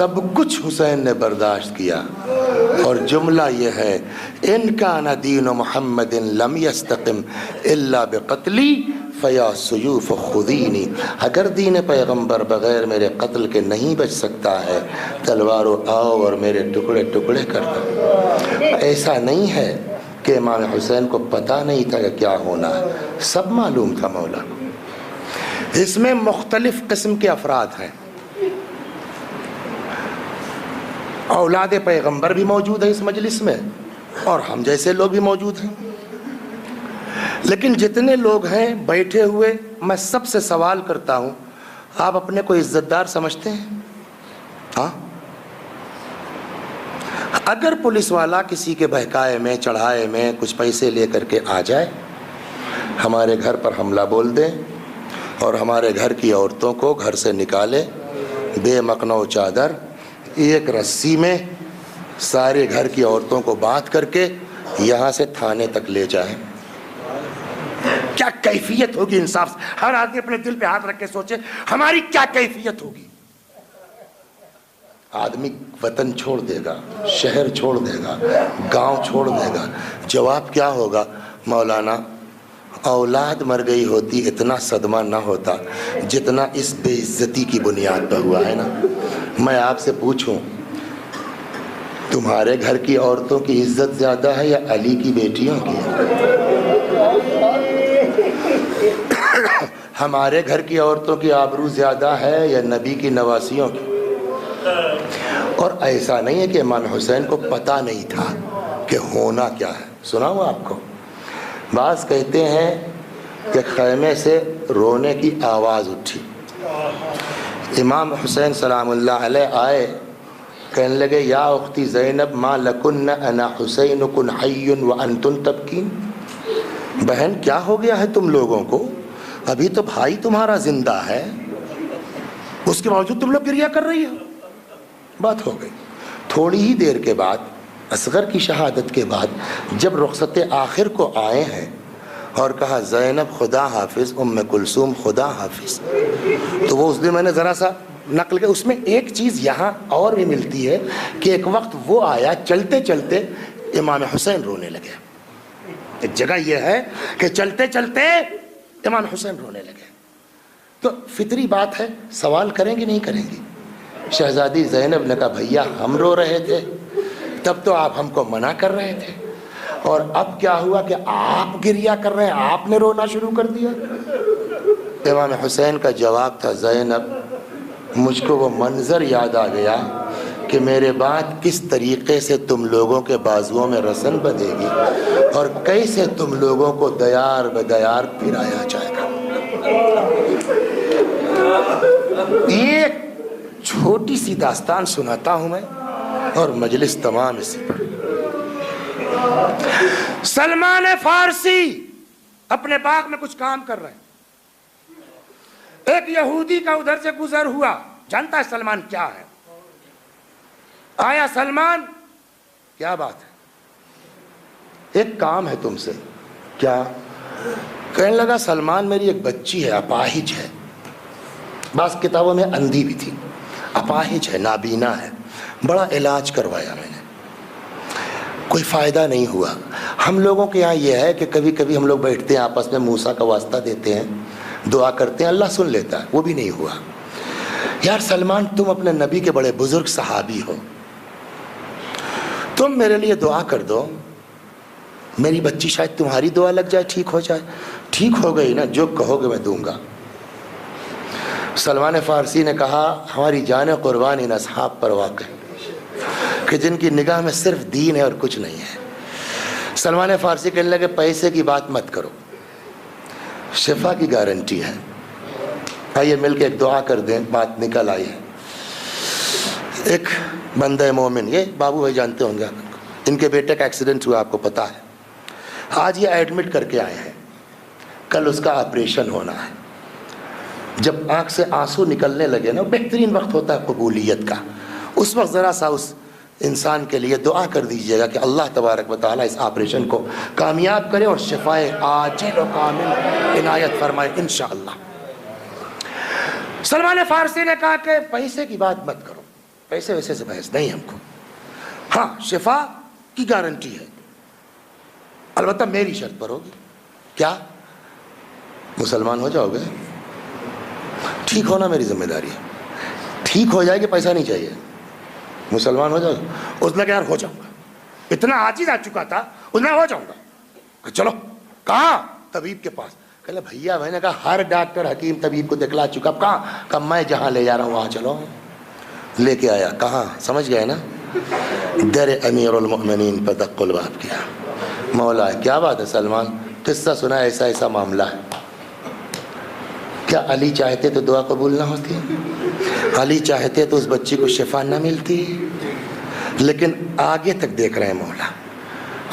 سب کچھ حسین نے برداشت کیا، اور جملہ یہ ہے ان کان دین محمد لم یستقم الا بقتلی فیا سیوف خذینی، اگر دین پیغمبر بغیر میرے قتل کے نہیں بچ سکتا ہے، تلوارو آؤ اور میرے ٹکڑے ٹکڑے کر دو۔ ایسا نہیں ہے کہ امام حسین کو پتہ نہیں تھا کہ کیا ہونا ہے، سب معلوم تھا مولا کو۔ اس میں مختلف قسم کے افراد ہیں، اولاد پیغمبر بھی موجود ہے اس مجلس میں، اور ہم جیسے لوگ بھی موجود ہیں، لیکن جتنے لوگ ہیں بیٹھے ہوئے، میں سب سے سوال کرتا ہوں، آپ اپنے کو عزت دار سمجھتے ہیں؟ ہاں؟ اگر پولیس والا کسی کے بہکائے میں چڑھائے میں کچھ پیسے لے کر کے آ جائے، ہمارے گھر پر حملہ بول دے اور ہمارے گھر کی عورتوں کو گھر سے نکالے، بے مقنع چادر ایک رسی میں سارے گھر کی عورتوں کو باندھ کر کے یہاں سے تھانے تک لے جائیں، کیا کیفیت ہوگی؟ انصاف سے ہر آدمی اپنے دل پہ ہاتھ رکھ کے سوچے ہماری کیا کیفیت ہوگی۔ آدمی وطن چھوڑ دے گا، شہر چھوڑ دے گا، گاؤں چھوڑ دے گا، جواب کیا ہوگا؟ مولانا اولاد مر گئی ہوتی اتنا صدمہ نہ ہوتا جتنا اس بے عزتی کی بنیاد پہ ہوا ہے نا۔ میں آپ سے پوچھوں، تمہارے گھر کی عورتوں کی عزت زیادہ ہے یا علی کی بیٹیوں کی؟ ہمارے گھر کی عورتوں کی آبرو زیادہ ہے یا نبی کی نواسیوں کی؟ اور ایسا نہیں ہے کہ امام حسین کو پتہ نہیں تھا کہ ہونا کیا ہے۔ سناؤں آپ کو، بعض کہتے ہیں کہ خیمے سے رونے کی آواز اٹھی، امام حسین سلام اللہ علیہ آئے، کہنے لگے یا اختی زینب ما لکن انا حسین کن حی وانتن تبکین، بہن کیا ہو گیا ہے تم لوگوں کو؟ ابھی تو بھائی تمہارا زندہ ہے، اس کے باوجود تم لوگ گریہ کر رہی ہو۔ بات ہو گئی۔ تھوڑی ہی دیر کے بعد، اصغر کی شہادت کے بعد، جب رخصت آخر کو آئے ہیں اور کہا زینب خدا حافظ، ام کلثوم خدا حافظ، تو وہ اس دن میں نے ذرا سا نقل کے، اس میں ایک چیز یہاں اور بھی ملتی ہے کہ ایک وقت وہ آیا چلتے چلتے امام حسین رونے لگے۔ ایک جگہ یہ ہے کہ چلتے چلتے امام حسین رونے لگے، تو فطری بات ہے، سوال کریں گی نہیں کریں گی؟ شہزادی زینب نے کہا بھیا ہم رو رہے تھے تب تو آپ ہم کو منع کر رہے تھے، اور اب کیا ہوا کہ آپ گریہ کر رہے ہیں، آپ نے رونا شروع کر دیا۔ امام حسین کا جواب تھا زینب مجھ کو وہ منظر یاد آ گیا کہ میرے بعد کس طریقے سے تم لوگوں کے بازوؤں میں رسن بدے گی اور کیسے تم لوگوں کو دیار بدیار پھرایا جائے گا۔ ایک چھوٹی سی داستان سناتا ہوں میں اور مجلس تمام اسی پر۔ سلمان فارسی اپنے باغ میں کچھ کام کر رہے ہیں، ایک یہودی کا ادھر سے گزر ہوا، جانتا ہے سلمان کیا ہے؟ آیا سلمان کیا بات ہے؟ ایک کام ہے تم سے۔ کیا؟ کہنے لگا سلمان میری ایک بچی ہے، اپاہج ہے، بعض کتابوں میں اندھی بھی تھی، اپاہج ہے، نابینا ہے، بڑا علاج کروایا میں نے، کوئی فائدہ نہیں ہوا۔ ہم لوگوں کے یہاں یہ ہے کہ کبھی کبھی ہم لوگ بیٹھتے ہیں آپس میں موسیٰ کا واسطہ دیتے ہیں، دعا کرتے ہیں، اللہ سن لیتا ہے، وہ بھی نہیں ہوا۔ یار سلمان تم اپنے نبی کے بڑے بزرگ صحابی ہو، تم میرے لیے دعا کر دو، میری بچی شاید تمہاری دعا لگ جائے ٹھیک ہو جائے۔ ٹھیک ہو گئی نا، جو کہو گے میں دوں گا۔ سلمان فارسی نے کہا ہماری جان قربان ان اصحاب پر واقع کہ جن کی نگاہ میں صرف دین ہے اور کچھ نہیں ہے۔ سلمان فارسی کہنے لگے پیسے کی بات مت کرو، شفا کی گارنٹی ہے، آئیے مل کے ایک دعا کر دیں۔ بات نکل آئی ہے۔ ایک بندہ مومن، یہ بابو بھائی جانتے ہوں گے، ان کے بیٹے کا ایکسیڈنٹ ہوا، آپ کو پتا ہے، آج یہ ایڈمٹ کر کے آئے ہیں، کل اس کا آپریشن ہونا ہے۔ جب آنکھ سے آنسو نکلنے لگے نا، بہترین وقت ہوتا ہے قبولیت کا، اس وقت ذرا سا اس انسان کے لیے دعا کر دیجئے گا کہ اللہ تبارک و تعالیٰ اس آپریشن کو کامیاب کرے اور شفائے عاجل و کامل عنایت فرمائے انشاءاللہ۔ سلمان فارسی نے کہا کہ پیسے کی بات مت کرو، پیسے ویسے سے بحث نہیں ہم کو. ہاں شفا کی گارنٹی ہے, البتہ میری شرط پر ہوگی. کیا؟ مسلمان ہو جاؤ گے؟ ٹھیک ہونا میری ذمہ داری ہے. ٹھیک ہو جائے کہ پیسہ نہیں چاہیے. مسلمان ہو جاؤ. اس نے کہا یار ہو جاؤں گا, اتنا عاجز آ چکا تھا, اس نے ہو جاؤں گا. چلو کہاں؟ طبیب کے پاس. کہ بھیا میں نے کہا ہر ڈاکٹر حکیم طبیب کو دکھلا چکا, اب کہاں؟ کہ میں جہاں لے جا رہا ہوں وہاں چلو. لے کے آیا. کہاں؟ سمجھ گئے نا, در امیر المؤمنین پر دق الباب کیا. مولا کیا بات ہے سلمان, قصہ سنا ایسا ایسا معاملہ ہے. کیا علی چاہتے تو دعا قبول نہ ہوتی؟ علی چاہتے تو اس بچی کو شفا نہ ملتی؟ لیکن آگے تک دیکھ رہے ہیں مولا.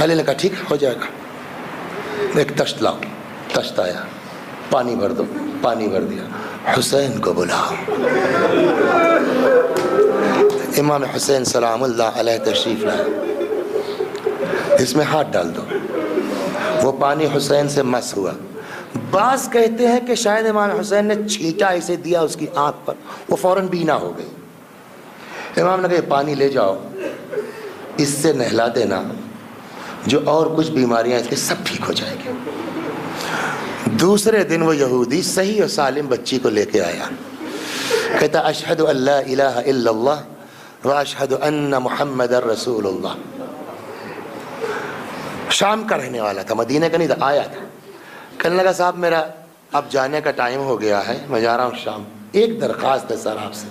علی نے کہا ٹھیک ہو جائے گا. ایک تشت لاؤ. تشت آیا, پانی بھر دو. پانی بھر دیا. حسین کو بلاؤ. امام حسین سلام اللہ علیہ تشریف لائے. اس میں ہاتھ ڈال دو. وہ پانی حسین سے مس ہوا. بعض کہتے ہیں کہ شاید امام حسین نے چھینٹا اسے دیا اس کی آنکھ پر, وہ فوراً بینا ہو گئی. امام نے کہا یہ پانی لے جاؤ, اس سے نہلا دینا, جو اور کچھ بیماریاں اس کے سب ٹھیک ہو جائے گی. دوسرے دن وہ یہودی صحیح و سالم بچی کو لے کے آیا. کہتا اشہد ان لا الہ الا اللہ و اشہد ان محمد رسول اللہ. شام کا رہنے والا تھا, مدینہ کا نہیں تھا, آیا تھا. کہنے لگا صاحب میرا اب جانے کا ٹائم ہو گیا ہے, میں جا رہا ہوں شام. ایک درخواست ہے سر آپ سے.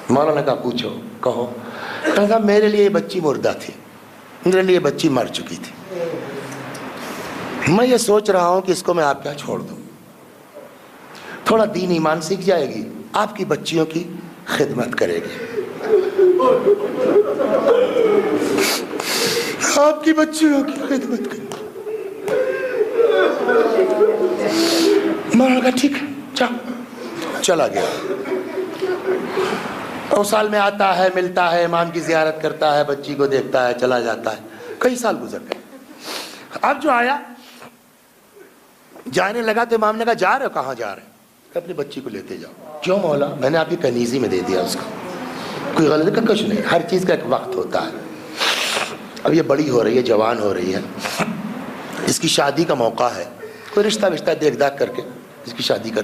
مولانا نے کہا پوچھو. کہو. کہنے لگا میرے لیے یہ بچی مردہ تھی, میرے لیے بچی مر چکی تھی. میں یہ سوچ رہا ہوں کہ اس کو میں آپ کیا چھوڑ دوں, تھوڑا دین ایمان سیکھ جائے گی, آپ کی بچیوں کی خدمت کرے گی, آپ کی بچیوں کی خدمت کرے گی. میں نے کہا ٹھیک ہے چل. چلا گیا. اور سال میں آتا ہے, ملتا ہے, امام کی زیارت کرتا ہے, بچی کو دیکھتا ہے, چلا جاتا ہے. کئی سال گزر گئے. اب جو آیا جانے لگا تو امام نے کہا جا رہے ہو؟ کہاں جا رہے ہیں؟ کہ اپنی بچی کو لیتے جاؤ. کیوں مولا؟ میں نے آپ کی کنیزی میں دے دیا اس کو, کوئی غلطی کا کچھ نہیں, ہر چیز کا ایک وقت ہوتا ہے. اب یہ بڑی ہو رہی ہے, جوان ہو رہی ہے, اس کی شادی کا موقع ہے, کوئی رشتہ وشتہ دیکھ داکھ کر کے اس کی شادی کر.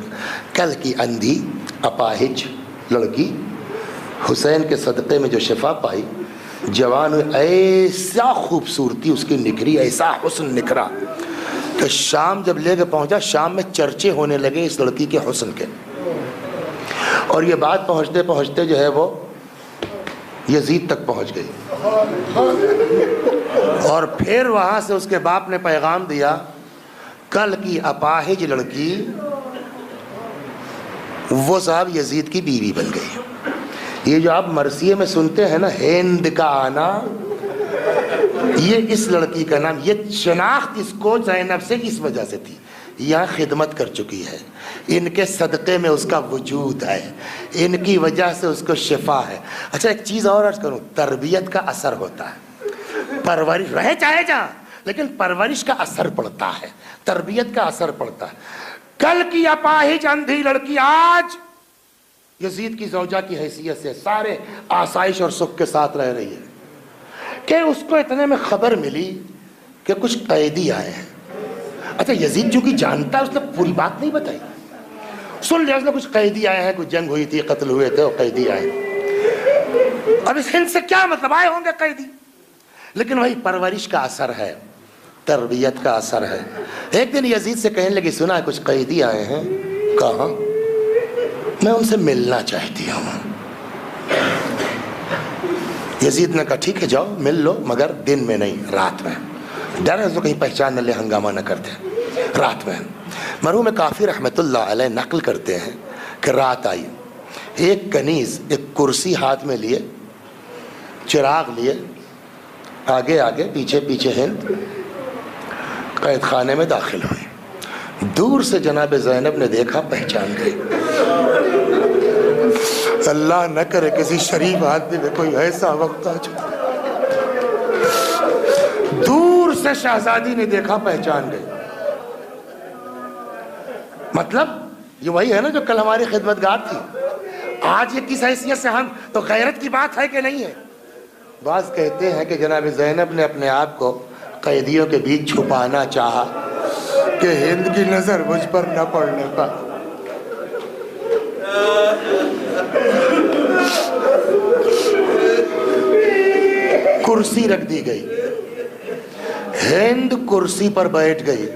کل کی اندھی اپاہج لڑکی حسین کے صدقے میں جو شفا پائی, جوان ہوئی, ایسا خوبصورتی اس کی نکھری, ایسا حسن نکھرا کہ شام جب لے کے پہنچا, شام میں چرچے ہونے لگے اس لڑکی کے حسن کے. اور یہ بات پہنچتے پہنچتے جو ہے وہ یزید تک پہنچ گئی. اور پھر وہاں سے اس کے باپ نے پیغام دیا, کل کی اپاہج لڑکی وہ صاحب یزید کی بیوی بن گئی. یہ جو آپ مرثیے میں سنتے ہیں نا, ہند کا آنا, یہ اس لڑکی کا نام. یہ شناخت اس کو زینب سے اس وجہ سے تھی, یہاں خدمت کر چکی ہے, ان کے صدقے میں اس کا وجود ہے, ان کی وجہ سے اس کو شفا ہے. اچھا ایک چیز اور عرض کروں, تربیت کا اثر ہوتا ہے. پرورش رہے چاہے جہاں, لیکن پرورش کا اثر پڑتا ہے, تربیت کا اثر پڑتا ہے. کل کی اپاہج اندھی لڑکی آج یزید کی زوجہ کی حیثیت سے سارے آسائش اور سکھ کے ساتھ رہ رہی ہے. کہ اس کو اتنے میں خبر ملی کہ کچھ قیدی آئے ہیں. اچھا یزید چونکہ جانتا ہے, اس نے پوری بات نہیں بتائی, سن لیا اس نے کچھ قیدی آئے ہیں, کچھ جنگ ہوئی تھی, قتل ہوئے تھے, اور قیدی آئے. اب اس ہند سے کیا مطلب, آئے ہوں گے قیدی, لیکن وہی پرورش کا اثر ہے, تربیت کا اثر ہے. ایک دن یزید سے کہنے لگی سنا ہے کچھ قیدی آئے ہیں. کہاں؟ میں ان سے ملنا چاہتی ہوں. یزید نے کہا ٹھیک ہے جاؤ مل لو, مگر دن میں نہیں, رات میں. ڈر ہے تو کہیں پہچان نہ لے, ہنگامہ نہ کرتے, رات میں. مرحوم کافی رحمت اللہ علیہ نقل کرتے ہیں کہ رات آئی, ایک کنیز ایک کرسی ہاتھ میں لیے, چراغ لیے, آگے آگے پیچھے پیچھے ہند قید خانے میں داخل ہوئی. دور سے جناب زینب نے دیکھا, پہچان گئی. اللہ نہ کرے کسی شریف آدمی میں کوئی ایسا وقت آ جائے. دور سے شہزادی نے دیکھا, پہچان گئی. مطلب یہ وہی ہے نا جو کل ہماری خدمتگار تھی, آج یہ کس حیثیت سے ہم تو غیرت کی بات ہے کہ نہیں ہے؟ بعض کہتے ہیں کہ جناب زینب نے اپنے آپ کو قیدیوں کے بیچ چھپانا چاہا کہ ہند کی نظر مجھ پر نہ پڑنے پائے۔ کرسی رکھ دی گئی، ہند کرسی پر بیٹھ گئی،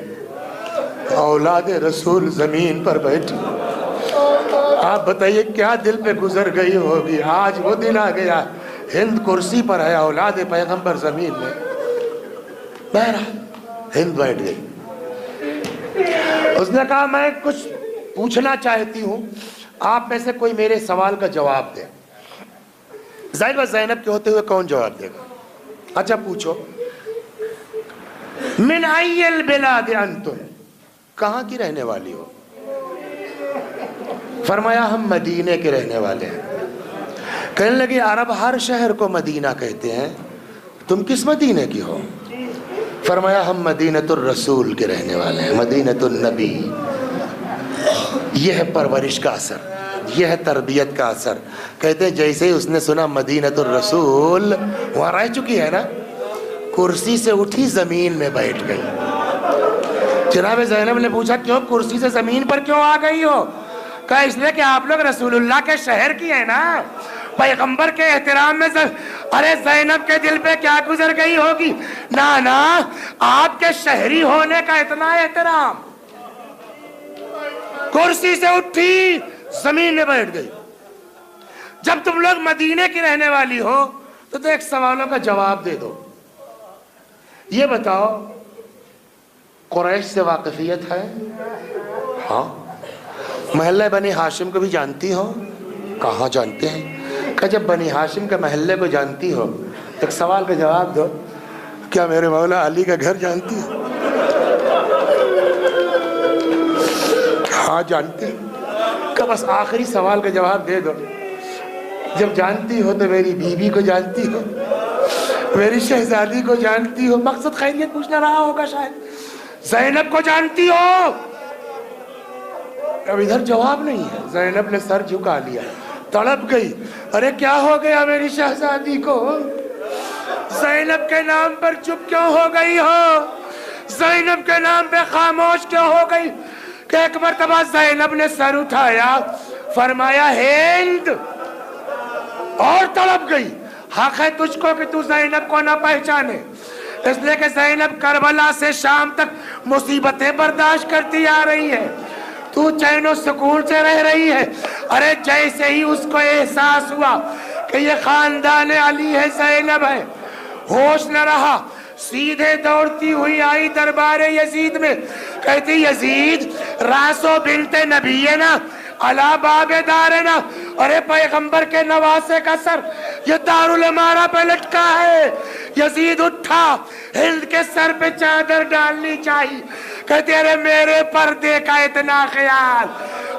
اولاد رسول زمین پر بیٹھی۔ آپ بتائیے کیا دل پہ گزر گئی ہوگی؟ آج وہ دن آ گیا، ہند کرسی پر ہے، اولاد پیغمبر زمین میں۔ بہرحال ہند بیٹھ گئی، اس نے کہا میں کچھ پوچھنا چاہتی ہوں، آپ میں سے کوئی میرے سوال کا جواب دے۔ ظاہر بات زینب کے ہوتے ہوئے کون جواب دے گا؟ اچھا پوچھو، من ای البلاد انتم، کہاں کی رہنے والی ہو؟ فرمایا ہم مدینے کے رہنے والے ہیں۔ کہنے لگے عرب ہر شہر کو مدینہ کہتے ہیں، تم کس مدینے کی ہو؟ فرمایا ہم مدینۃ الرسول کے رہنے والے ہیں، مدینۃ النبی۔ یہ ہے پرورش کا اثر، یہ ہے تربیت کا اثر۔ کہتے ہیں جیسے ہی اس نے سنا مدینۃ الرسول، وہاں رہ چکی ہے نا، کرسی سے اٹھی زمین میں بیٹھ گئی۔ جناب زینب نے پوچھا کیوں کرسی سے زمین پر کیوں آ گئی ہو؟ کہا اس لیے کہ آپ لوگ رسول اللہ کے شہر کی ہیں نا، پیغمبر کے احترام میں ارے زینب کے دل پہ کیا گزر گئی ہوگی؟ نا آپ کے شہری ہونے کا اتنا احترام۔ کرسی سے اٹھی زمین میں بیٹھ گئی۔ جب تم لوگ مدینے کی رہنے والی ہو تو ایک سوالوں کا جواب دے دو۔ یہ بتاؤ قریش سے واقفیت ہے؟ ہاں۔ محلہ بنی ہاشم کو بھی جانتی ہو؟ کہاں جانتے ہیں؟ کہ جب بنی ہاشم کے محلے کو جانتی ہو ایک سوال کا جواب دو، کیا میرے مولا علی کا گھر جانتی ہو؟ ہاں جانتے ہیں۔ کہ بس آخری سوال کا جواب دے دو، جب جانتی ہو تو میری بیوی کو جانتی ہو، میری شہزادی کو جانتی ہو، مقصد خیریت پوچھنا رہا ہوگا شاید، زینب کو جانتی ہو؟ اب ادھر جواب نہیں ہے۔ زینب نے سر جھکا لیا، تڑپ گئی، ارے کیا ہو گیا میری شہزادی کو؟ زینب کے نام پر چپ کیوں ہو گئی ہو؟ زینب کے نام پہ خاموش کیوں ہو گئی؟ کہ ایک مرتبہ زینب نے سر اٹھایا، فرمایا ہند، اور تڑپ گئی۔ حق ہے تجھ کو کہ تو زینب کو نہ پہچانے، اس لیے کہ زینب کربلا سے شام تک مصیبتیں برداشت کرتی آ رہی ہے، تو چین و سکون سے رہ رہی ہے۔ ارے جیسے ہی اس کو احساس ہوا کہ یہ خاندان علی ہے، زینب ہے، ہوش نہ رہا، سیدھے دوڑتی ہوئی آئی دربار یزید میں، کہتی یزید راسو بنت نبینا علی باب دارنا، ارے پیغمبر کے نواسے کا سر یہ دارالامارہ پہ لٹکا ہے۔ یزید اٹھا، ہند کے سر پہ چادر ڈالنی چاہیے، کہتے ارے میرے پردے کا اتنا خیال،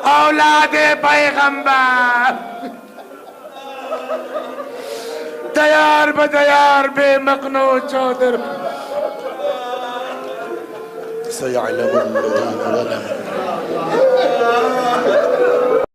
اولاد پیغمبر دیار بدیار بے مقنو چودر سیعلم الذین ظلموا